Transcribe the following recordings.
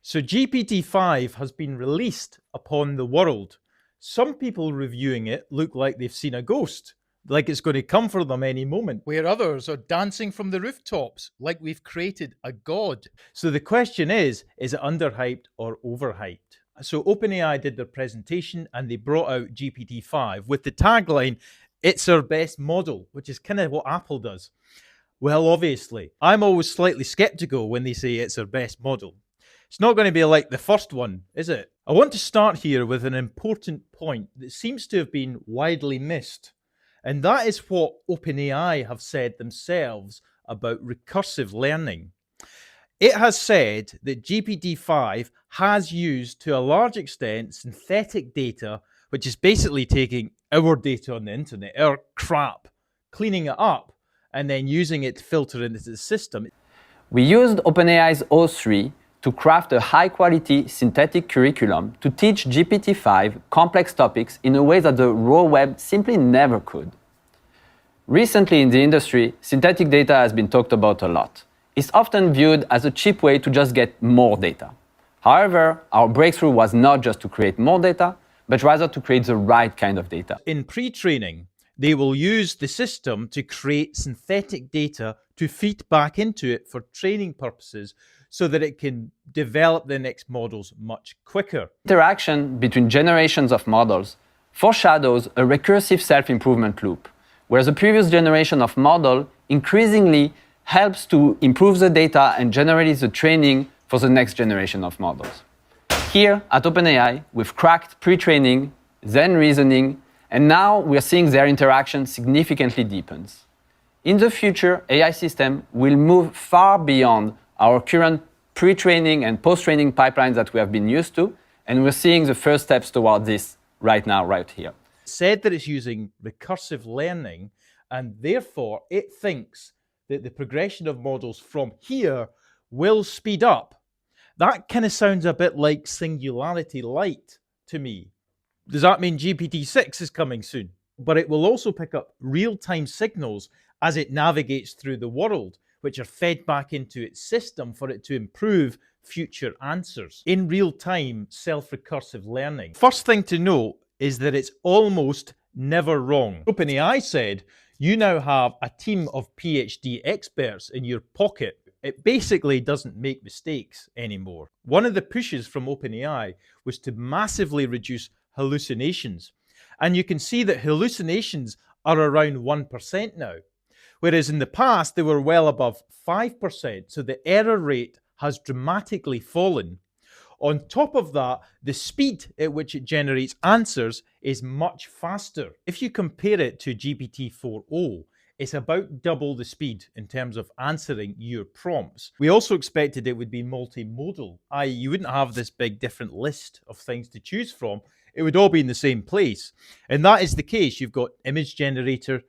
So GPT-5 has been released upon the world. Some people reviewing it look like they've seen a ghost, like it's going to come for them any moment, where others are dancing from the rooftops, like we've created a god. So the question is it underhyped or overhyped? So OpenAI did their presentation and they brought out GPT-5 with the tagline, "It's our best model," which is kind of what Apple does. Well, obviously, I'm always slightly skeptical when they say it's our best model. It's not going to be like the first one, is it? I want to start here with an important point that seems to have been widely missed. And that is what OpenAI have said themselves about recursive learning. It has said that GPT-5 has used, to a large extent, synthetic data, which is basically taking our data on the internet, our crap, cleaning it up, and then using it to filter into the system. We used OpenAI's O3 to craft a high-quality synthetic curriculum to teach GPT-5 complex topics in a way that the raw web simply never could. Recently in the industry, synthetic data has been talked about a lot. It's often viewed as a cheap way to just get more data. However, our breakthrough was not just to create more data, but rather to create the right kind of data. In pre-training, they will use the system to create synthetic data to feed back into it for training purposes so that it can develop the next models much quicker. Interaction between generations of models foreshadows a recursive self-improvement loop, where the previous generation of model increasingly helps to improve the data and generate the training for the next generation of models. Here at OpenAI, we've cracked pre-training, then reasoning, and now we're seeing their interaction significantly deepens. In the future, AI systems will move far beyond our current pre-training and post-training pipelines that we have been used to, and we're seeing the first steps toward this right now, right here. Said that it's using recursive learning, and therefore it thinks that the progression of models from here will speed up. That kind of sounds a bit like Singularity Light to me. Does that mean GPT-6 is coming soon? But it will also pick up real-time signals as it navigates through the world, which are fed back into its system for it to improve future answers. In real-time self-recursive learning. First thing to note is that it's almost never wrong. OpenAI said, you now have a team of PhD experts in your pocket. It basically doesn't make mistakes anymore. One of the pushes from OpenAI was to massively reduce hallucinations. And you can see that hallucinations are around 1% now. Whereas in the past, they were well above 5%. So the error rate has dramatically fallen. On top of that, the speed at which it generates answers is much faster. If you compare it to GPT-4o, it's about double the speed in terms of answering your prompts. We also expected it would be multimodal, i.e. you wouldn't have this big different list of things to choose from. It would all be in the same place. And that is the case. You've got image generator,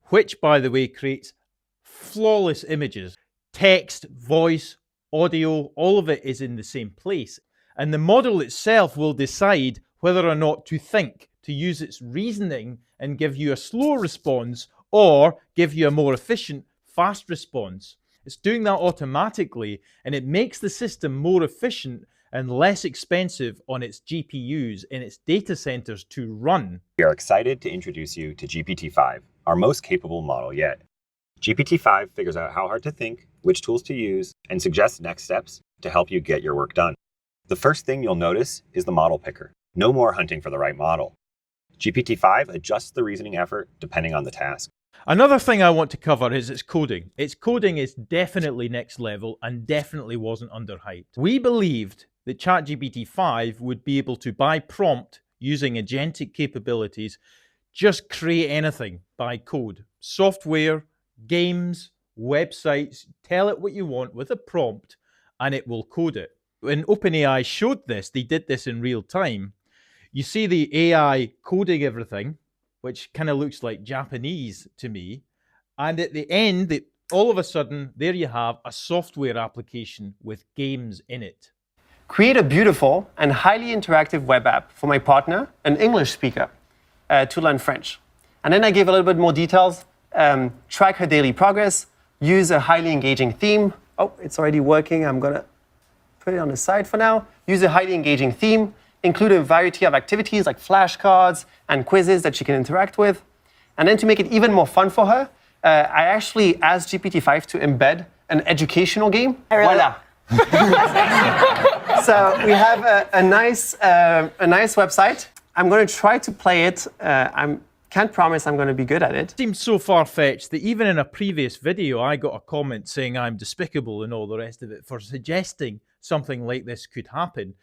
which, by the way, creates flawless images. Text, voice, audio, all of it is in the same place. And the model itself will decide whether or not to think, to use its reasoning and give you a slow response or give you a more efficient, fast response. It's doing that automatically, and it makes the system more efficient and less expensive on its GPUs in its data centers to run. We are excited to introduce you to GPT-5, our most capable model yet. GPT-5 figures out how hard to think, which tools to use, and suggests next steps to help you get your work done. The first thing you'll notice is the model picker. No more hunting for the right model. GPT-5 adjusts the reasoning effort depending on the task. Another thing I want to cover is its coding. Its coding is definitely next level and definitely wasn't underhyped. We believed that ChatGPT-5 would be able to, by prompt, using agentic capabilities, just create anything by code. Software, games, websites, tell it what you want with a prompt and it will code it. When OpenAI showed this, they did this in real time. You see the AI coding everything, which kind of looks like Japanese to me. And at the end, all of a sudden, there you have a software application with games in it. Create a beautiful and highly interactive web app for my partner, an English speaker, to learn French. And then I gave a little bit more details, track her daily progress, use a highly engaging theme. Oh, it's already working. I'm going to put it on the side for now. Use a highly engaging theme. Include a variety of activities like flashcards and quizzes that she can interact with. And then to make it even more fun for her, I actually asked GPT-5 to embed an educational game. Voila. So we have a nice website. I'm going to try to play it. I can't promise I'm going to be good at it. It seems so far-fetched that even in a previous video, I got a comment saying I'm despicable and all the rest of it for suggesting something like this could happen.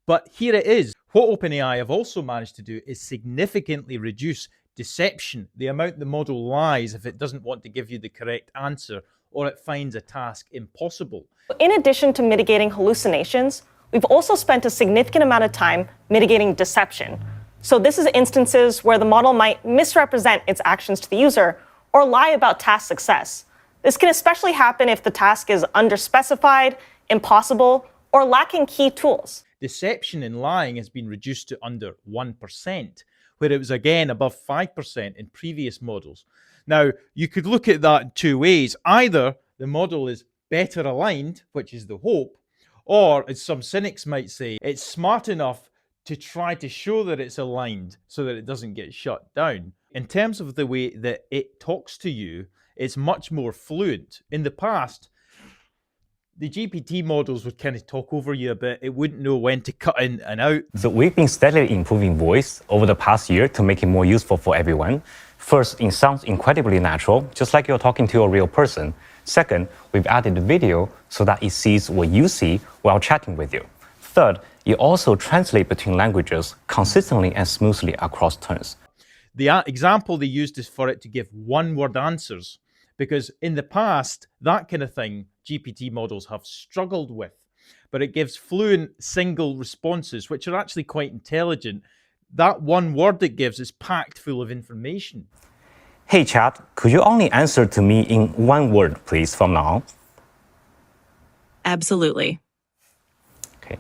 But here it is. What OpenAI have also managed to do is significantly reduce deception, the amount the model lies if it doesn't want to give you the correct answer or it finds a task impossible. In addition to mitigating hallucinations, we've also spent a significant amount of time mitigating deception. So this is instances where the model might misrepresent its actions to the user or lie about task success. This can especially happen if the task is underspecified, impossible, or lacking key tools. Deception in lying has been reduced to under 1%, where it was again above 5% in previous models. Now, you could look at that in two ways. Either the model is better aligned, which is the hope, or as some cynics might say, it's smart enough to try to show that it's aligned so that it doesn't get shut down. In terms of the way that it talks to you, it's much more fluent. In the past, the GPT models would kind of talk over you a bit. It wouldn't know when to cut in and out. So we've been steadily improving voice over the past year to make it more useful for everyone. First, it sounds incredibly natural, just like you're talking to a real person. Second, we've added video so that it sees what you see while chatting with you. Third, it also translates between languages consistently and smoothly across turns. The example they used is for it to give one-word answers, because in the past, that kind of thing GPT models have struggled with. But it gives fluent single responses, which are actually quite intelligent. That one word it gives is packed full of information. Hey chat, could you only answer to me in one word, please, from now? Absolutely. Okay.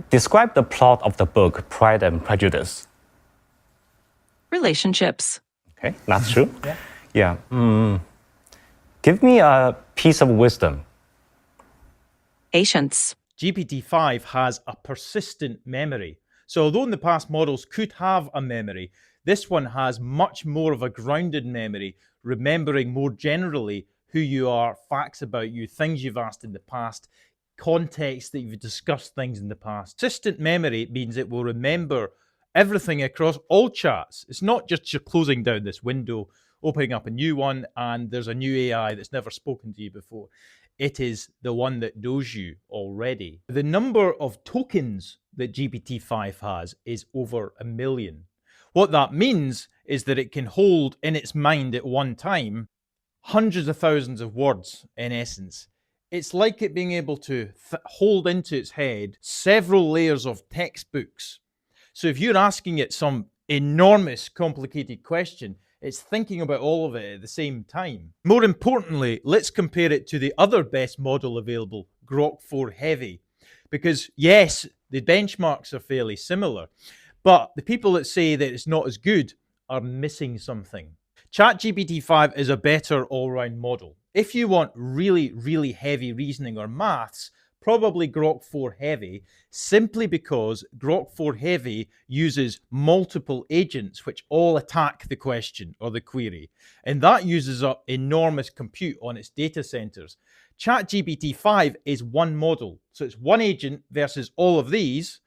Describe the plot of the book Pride and Prejudice. Relationships. Okay, that's true. Yeah. Give me a piece of wisdom. Patience. GPT-5 has a persistent memory. So although in the past models could have a memory, this one has much more of a grounded memory, remembering more generally who you are, facts about you, things you've asked in the past, context that you've discussed things in the past. Persistent memory means it will remember everything across all chats. It's not just you're closing down this window, opening up a new one, and there's a new AI that's never spoken to you before. It is the one that knows you already. The number of tokens that GPT-5 has is over 1 million. What that means is that it can hold in its mind at one time hundreds of thousands of words in essence. It's like it being able to hold into its head several layers of textbooks. So if you're asking it some enormous complicated question, it's thinking about all of it at the same time. More importantly, let's compare it to the other best model available, Grok 4 Heavy. Because yes, the benchmarks are fairly similar, but the people that say that it's not as good are missing something. ChatGPT-5 is a better all-round model. If you want really, really heavy reasoning or maths, probably Grok 4 Heavy, simply because Grok 4 Heavy uses multiple agents which all attack the question or the query. And that uses up enormous compute on its data centers. ChatGPT-5 is one model. So it's one agent versus all of these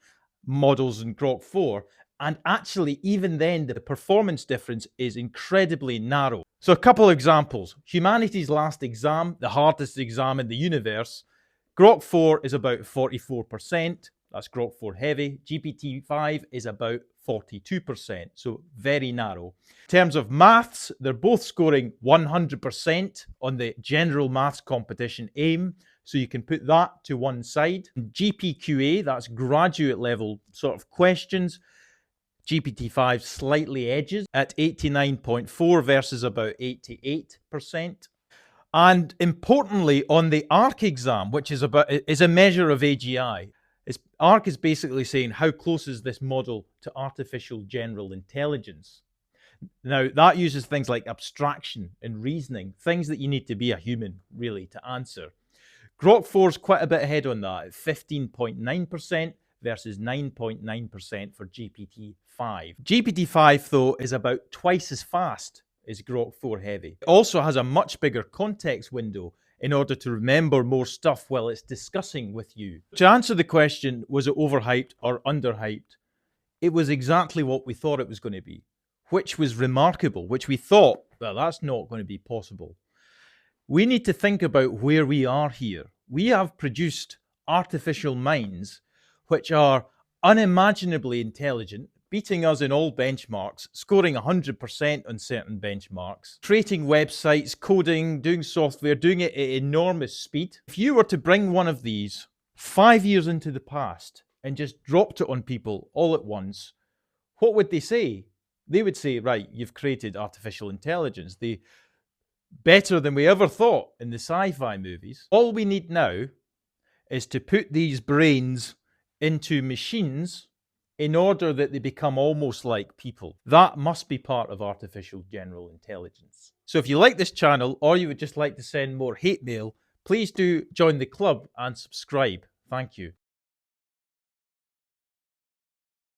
models in Grok 4. And actually, even then, the performance difference is incredibly narrow. So a couple of examples. Humanity's last exam, the hardest exam in the universe, Grok 4 is about 44%. That's Grok 4 Heavy. GPT-5 is about 42%, so very narrow. In terms of maths, they're both scoring 100% on the general maths competition AIM, so you can put that to one side. GPQA, that's graduate level sort of questions, GPT-5 slightly edges at 89.4 versus about 88%. And importantly, on the ARC exam, which is a measure of AGI, ARC is basically saying how close is this model to artificial general intelligence. Now, that uses things like abstraction and reasoning, things that you need to be a human, really, to answer. Grok 4 is quite a bit ahead on that, at 15.9% versus 9.9% for GPT-5. GPT-5, though, is about twice as fast as Grok 4 Heavy. It also has a much bigger context window in order to remember more stuff while it's discussing with you. To answer the question, was it overhyped or underhyped? It was exactly what we thought it was going to be, which was remarkable, which we thought, well, that's not going to be possible. We need to think about where we are here. We have produced artificial minds which are unimaginably intelligent, beating us in all benchmarks, scoring 100% on certain benchmarks, creating websites, coding, doing software, doing it at enormous speed. If you were to bring one of these 5 years into the past and just dropped it on people all at once, what would they say? They would say, right, you've created artificial intelligence. Better than we ever thought in the sci-fi movies. All we need now is to put these brains into machines in order that they become almost like people. That must be part of artificial general intelligence. So if you like this channel, or you would just like to send more hate mail, please do join the club and subscribe. Thank you.